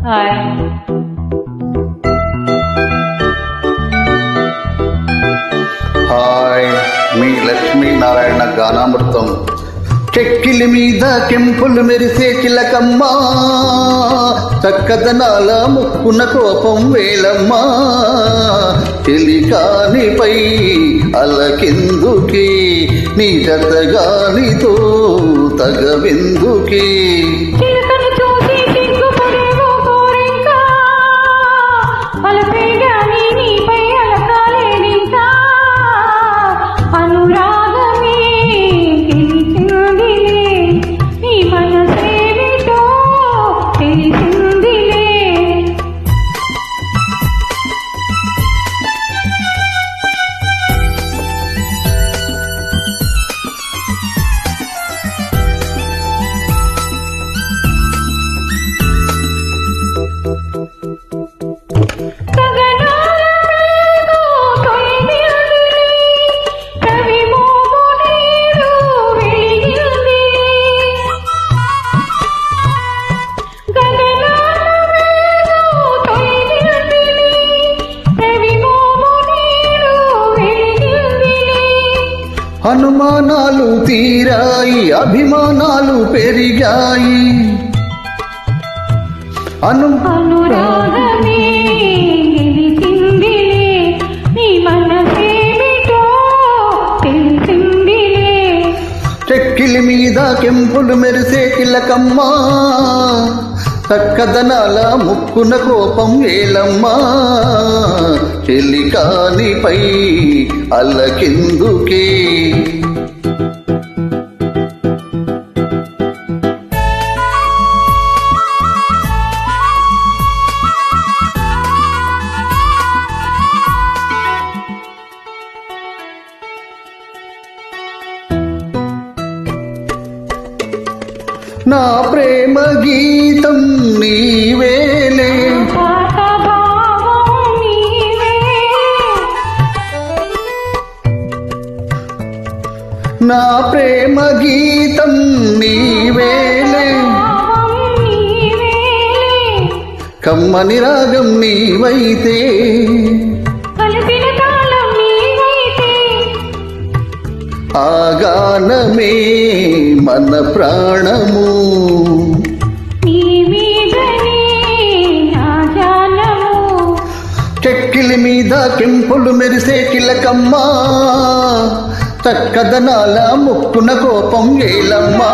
Hi. Hi, మీ లక్ష్మీనారాయణ గానామృతం. చెక్కిలి మీద కెంపులు మెరిసే చిలకమ్మా, చక్కదనాల ముక్కున కోపం వేలమ్మా. చెలికానిపై అలకెందుకే, నీ జతగానితో తగవెందుకే. అనుమానాలు తీరాయి, అభిమానాలు పెరిగాయి. అనురాగమే గెలిచిందిలే, నీ మనసేమిటో తెలిసిందిలే. చెక్కిలి మీద కెంపులు మెరిసే చిలకమ్మా, చక్కదనాల ముక్కున కోపం వేలమ్మా. చెలికానిపై అల్లకెందుకే. నా ప్రేమ గీతం నీవేలే, నా ప్రేమ గీతం నీవేలే. కమ్మని రాగం నీవైతే, ఆగానమే మన ప్రాణము. చెక్కిలి మీద కెంపులు మెరిసే చిలకమ్మా, చక్కదనాల ముక్కున కోపం వేలమ్మా.